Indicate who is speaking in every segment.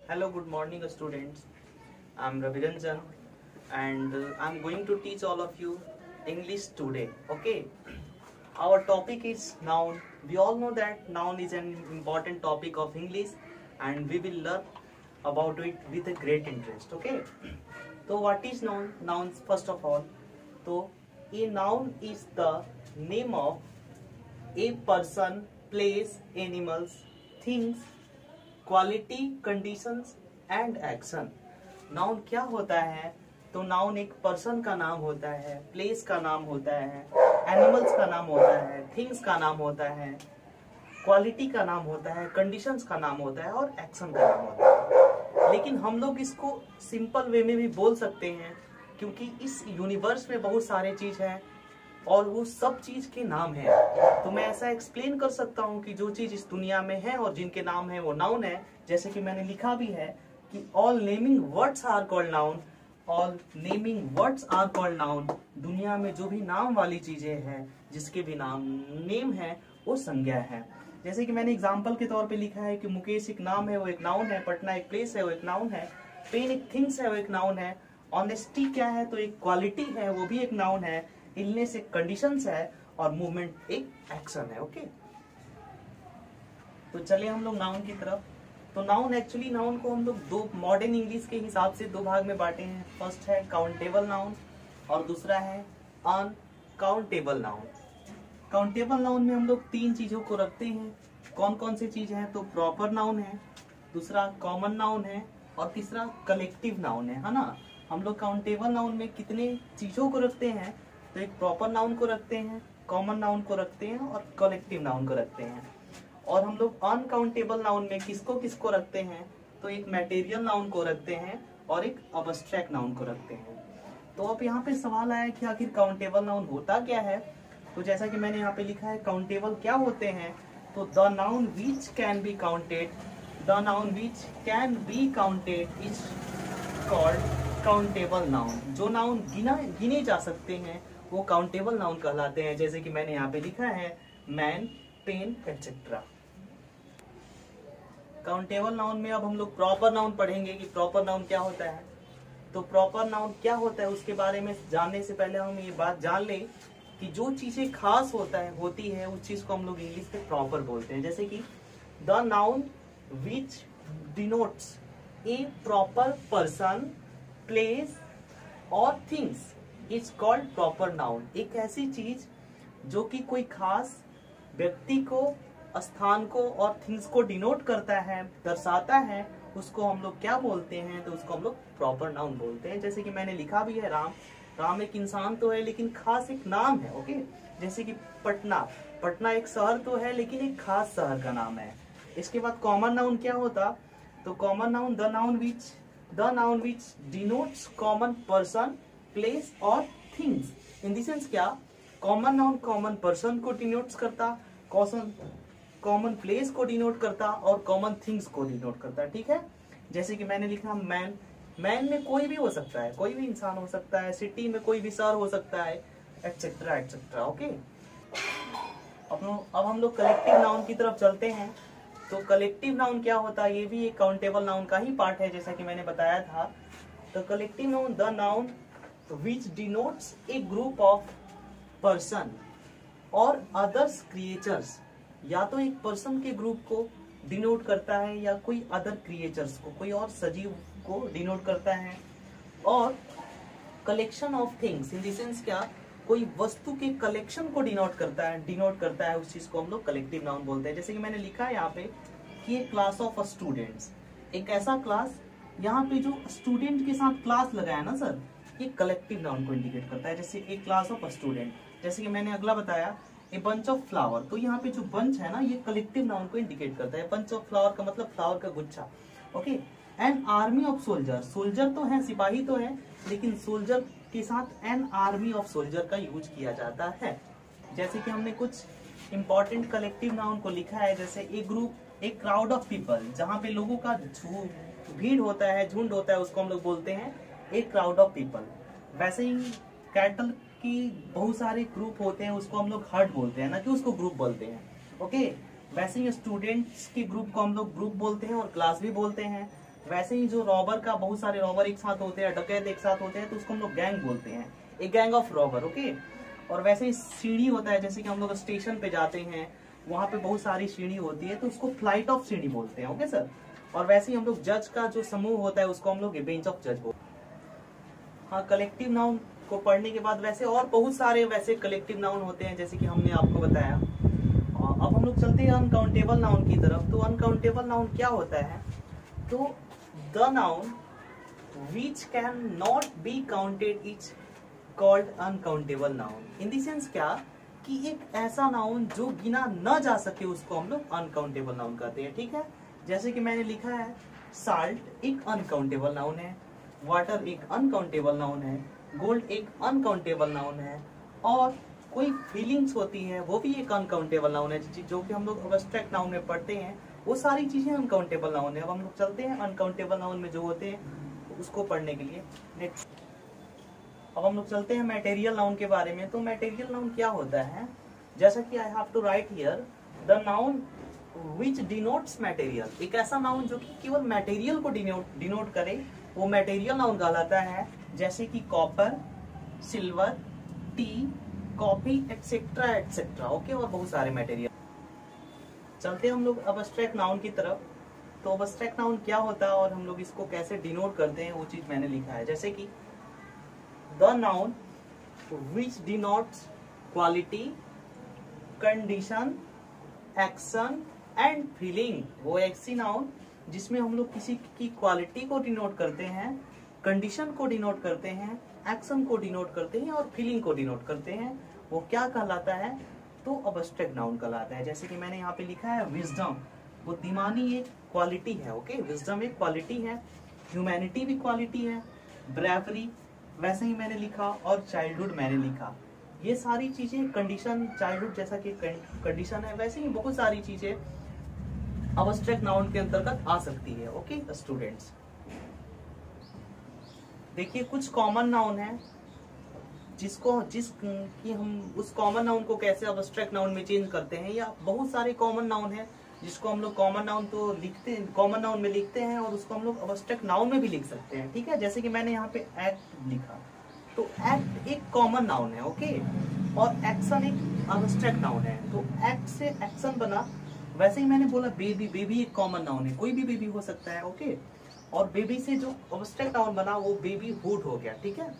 Speaker 1: Hello, good morning, students. I'm Ravi Ranjan, and I'm going to teach all of you English today. Okay, our topic is noun. We all know that noun is an important topic of English, and we will learn about it with a great interest. Okay, so what is noun? Nouns, first of all, so a noun is the name of a person, place, animals, things, quality, conditions and action. Noun क्या होता है? तो noun एक person का नाम होता है, place का नाम होता है, एनिमल्स का नाम होता है, थिंग्स का नाम होता है, क्वालिटी का नाम होता है, कंडीशंस का नाम होता है और एक्शन का नाम होता है। लेकिन हम लोग इसको सिंपल वे में भी बोल सकते हैं, क्योंकि इस यूनिवर्स में बहुत सारे चीज हैं और वो सब चीज के नाम है। तो मैं ऐसा एक्सप्लेन कर सकता हूँ कि जो चीज इस दुनिया में है और जिनके नाम है वो नाउन है। जैसे कि मैंने लिखा भी है कि all naming words are called noun, all naming words are called noun. दुनिया में जो भी नाम वाली चीजें हैं, जिसके भी नाम नेम है, वो संज्ञा है। जैसे कि मैंने एग्जाम्पल के तौर पे लिखा है कि मुकेश एक नाम है, वो एक नाउन है, पटना एक प्लेस है, वो एक नाउन है, पेन एक थिंग्स है, वो एक नाउन है, ऑनेस्टी क्या है तो एक क्वालिटी है, वो भी एक नाउन है, इलनेस एक कंडीशंस है और मूवमेंट एक एक्शन है। ओके, तो चलिए हम लोग नाउन की तरफ। तो नाउन एक्चुअली नाउन को हम लोग दो मॉडर्न इंग्लिश के हिसाब से दो भाग में बांटे हैं। फर्स्ट है काउंटेबल नाउन और दूसरा है अनकाउंटेबल नाउन। काउंटेबल नाउन में हम लोग तीन चीजों को रखते हैं। कौन कौन सी चीज है? तो प्रॉपर नाउन है, दूसरा कॉमन नाउन है और तीसरा कलेक्टिव नाउन है ना। हम लोग काउंटेबल नाउन में कितने चीजों को रखते हैं? तो एक प्रॉपर नाउन को रखते हैं, कॉमन नाउन को रखते हैं और कलेक्टिव नाउन को रखते हैं। और हम लोग अनकाउंटेबल नाउन में किसको किसको रखते हैं? तो एक मटेरियल नाउन को रखते हैं और एक अब्स्ट्रैक्ट नाउन को रखते हैं। तो अब यहाँ पे सवाल आया कि आखिर काउंटेबल नाउन होता क्या है? तो जैसा कि मैंने यहाँ पे लिखा है, काउंटेबल क्या होते हैं? तो the noun which can be counted, the noun which can be counted is called countable noun. जो नाउन गिने जा सकते हैं वो काउंटेबल नाउन कहलाते हैं। जैसे कि मैंने यहाँ पे लिखा है man, pen etcetera. Countable noun में अब हम लोग प्रॉपर नाउन पढ़ेंगे कि प्रॉपर नाउन क्या होता है। तो प्रॉपर नाउन क्या होता है उसके बारे में जानने से पहले हम ये बात जान लें कि जो चीजें खास होती है उस चीज को हम लोग इंग्लिश में प्रॉपर बोलते हैं। जैसे कि the noun which denotes a proper person, place और things is called proper noun. एक ऐसी चीज जो कि कोई खास व्यक्ति को, स्थान को और थिंग्स को डिनोट करता है, दर्शाता है, उसको हम लोग क्या बोलते हैं? तो उसको हम लोग प्रॉपर नाउन बोलते हैं। जैसे कि मैंने लिखा भी है राम। राम एक इंसान तो है लेकिन खास एक नाम है। ओके, जैसे कि पटना, पटना एक शहर तो है लेकिन एक खास शहर का नाम है। इसके बाद कॉमन नाउन क्या होता? तो common noun the noun which denotes common person, place और थिंग्स। इन द सेंस क्या? कॉमन नाउन कॉमन पर्सन को डिनोट्स करता, कॉमन प्लेस को डिनोट करता और कॉमन थिंग्स को डिनोट करता। ठीक है, जैसे कि मैंने लिखा मैन, मैन में कोई भी हो सकता है, कोई भी इंसान हो सकता है, सिटी में कोई भी शहर हो सकता है, एटसेट्रा एटसेट्रा। ओके, अब हम लोग कलेक्टिव नाउन की तरफ चलते हैं। तो कलेक्टिव नाउन क्या होता है? ये भी एक काउंटेबल नाउन का ही पार्ट है, जैसा कि मैंने बताया था। तो collective noun the noun which denotes A group of person और अदर्स क्रिएचर्स। या तो एक पर्सन के ग्रुप को डिनोट करता है या कोई अदर क्रिएचर्स को, कोई और सजीव को डिनोट करता है। और collection of things in the sense क्या? कोई वस्तु के कलेक्शन को डिनोट करता है, उस चीज को हम लोग कलेक्टिव नाउन बोलते हैं। जैसे कि मैंने लिखा है यहाँ पे कि एक क्लास ऑफ स्टूडेंट्स, एक ऐसा क्लास, यहाँ पे जो स्टूडेंट के साथ क्लास लगाया ना सर, ये कलेक्टिव नाउन को इंडिकेट करता है। जैसे एक क्लास ऑफ स्टूडेंट, जैसे कि मैंने अगला बताया ए बंच ऑफ फ्लावर, तो यहाँ पे जो बंच है ना, ये कलेक्टिव नाउन को इंडिकेट करता है। बंच ऑफ फ्लावर का मतलब फ्लावर का गुच्छा। Okay, an army of soldier, soldier तो है, सिपाही तो है, लेकिन सोल्जर के साथ एन आर्मी ऑफ सोल्जर का यूज किया जाता है। जैसे कि हमने कुछ इंपॉर्टेंट कलेक्टिव नाउन को लिखा है, जैसे a group, a crowd of people, जहाँ पे लोगों का भीड़ होता है, झुंड होता है, उसको हम लोग बोलते हैं ए क्राउड ऑफ पीपल। वैसे ही कैटल की बहुत सारे ग्रुप होते हैं, उसको हम लोग हर्ड बोलते हैं, ना कि उसको ग्रुप बोलते हैं। ओके, वैसे ही स्टूडेंट्स के ग्रुप को हम लोग ग्रुप बोलते हैं और क्लास भी बोलते हैं। वैसे ही जो रॉबर का बहुत सारे रॉबर एक साथ होते हैं, डकैत एक साथ होते हैं, तो उसको हम लोग गैंग बोलते हैं, एक गैंग ऑफ रॉबर। ओके। और वैसे ही सीढ़ी होता है, जैसे कि हम लोग स्टेशन पे जाते हैं, वहां पे बहुत सारी सीढ़ी होती है, तो उसको फ्लाइट ऑफ सीढ़ी बोलते हैं। Okay sir. और वैसे ही हम लोग जज का जो समूह होता है उसको हम लोग बेंच ऑफ जज बोलते हैं। हाँ, कलेक्टिव नाउन को पढ़ने के बाद वैसे और बहुत सारे वैसे कलेक्टिव नाउन होते हैं, जैसे कि हमने आपको बताया। अब हम लोग चलते हैं अनकाउंटेबल नाउन की तरफ। तो अनकाउंटेबल नाउन क्या होता है? तो the noun which can not be counted is called uncountable noun। in the sense क्या कि एक ऐसा नाउन जो गिना न जा सके उसको हम लोग अनकाउंटेबल नाउन कहते हैं। ठीक है, जैसे कि मैंने लिखा है साल्ट एक अनकाउंटेबल नाउन है, वाटर एक अनकाउंटेबल नाउन है, गोल्ड एक अनकाउंटेबल नाउन है, और कोई फीलिंग्स होती है वो भी एक अनकाउंटेबल नाउन है, जो कि हम लोग एब्स्ट्रैक्ट नाउन में पढ़ते हैं। वो सारी चीजें अनकाउंटेबल नाउन है। अब हम लोग चलते हैं अनकाउंटेबल नाउन में जो होते हैं उसको पढ़ने के लिए। नेक्स्ट, अब हम लोग चलते हैं मटेरियल नाउन के बारे में। तो मटेरियल नाउन क्या होता है? जैसा कि I have to write here the noun which denotes material. एक ऐसा नाउन जो कि केवल मटेरियल को डिनोट करे वो मटेरियल नाउन कहलाता है, जैसे कि copper, silver, T, coffee, etcetera etcetera. Okay, और बहुत सारे मटेरियल। चलते हैं हम लोग एब्स्ट्रैक्ट नाउन की तरफ। तो एब्स्ट्रैक्ट नाउन क्या होता है और हम लोग इसको कैसे डिनोट करते हैं वो चीज मैंने लिखा है। जैसे कि the noun which denotes quality, condition, action and feeling. वो ऐसी नाउन जिसमें हम लोग किसी की क्वालिटी को डिनोट करते हैं, कंडीशन को डिनोट करते हैं, एक्शन को डिनोट करते हैं और फीलिंग को डिनोट करते हैं, वो क्या कहलाता है? तो एब्स्ट्रैक्ट नाउन कहलाता है। जैसे कि मैंने यहाँ पे लिखा है विजडम, बुद्धिमानी एक क्वालिटी है। ओके, विजडम एक क्वालिटी है, ह्यूमैनिटी भी क्वालिटी है, ब्रेवरी वैसे ही मैंने लिखा, और चाइल्डहुड मैंने लिखा। ये सारी चीजें कंडीशन, चाइल्डहुड जैसा कि कंडीशन है, वैसे ही बहुत सारी चीजें एब्स्ट्रैक्ट नाउन के अंतर्गत आ सकती है। ओके स्टूडेंट्स, देखिए कुछ कॉमन नाउन है जिसकी हम उस कॉमन नाउन को कैसे एब्स्ट्रैक्ट नाउन में चेंज करते हैं, या बहुत सारे कॉमन नाउन है जिसको हम लोग कॉमन नाउन तो लिखते हैं, कॉमन नाउन में लिखते हैं, और उसको हम लोग एब्स्ट्रैक्ट नाउन में भी लिख सकते हैं। ठीक है, जैसे कि मैंने यहाँ पे एक्ट लिखा, तो एक्ट एक कॉमन नाउन है। ओके, और एक्शन एक एब्स्ट्रैक्ट नाउन है। तो एक्ट से एक्शन बना। वैसे ही मैंने बोला बेबी, बेबी एक कॉमन नाउन है, कोई भी बेबी हो सकता है। ओके, और बेबी से जो एब्स्ट्रैक्ट नाउन बना वो बेबी हुड हो गया। ठीक है,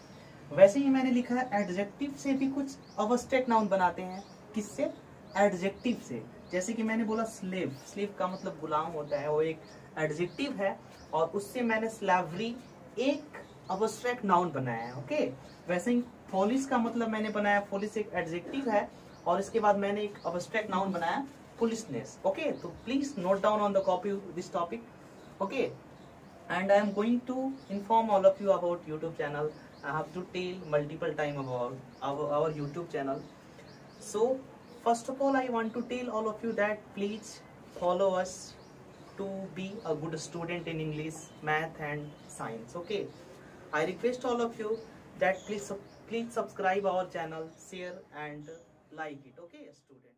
Speaker 1: वैसे ही मैंने लिखा है एडजेक्टिव से भी कुछ एब्स्ट्रैक्ट नाउन बनाते हैं। किससे? एडजेक्टिव से। जैसे कि मैंने बोला स्लेव, स्लेव का मतलब गुलाम होता है, वो एक एडजेक्टिव है, और उससे मैंने स्लेवरी एक एब्स्ट्रैक्ट नाउन बनाया है। ओके, वैसे ही पोलिस का मतलब मैंने बनाया, पोलिस एक एडजेक्टिव है, और इसके बाद मैंने एक एब्स्ट्रैक्ट नाउन बनाया पुलिसनेस। ओके, तो please note down on the copy this topic. Okay, and I am going to inform all of you about YouTube channel. I have to tell multiple time about our YouTube channel. So first of all I want to tell all of you that please follow us to be a good student in English, math and science. Okay, I request all of you that please subscribe our channel, share and like it. Okay students.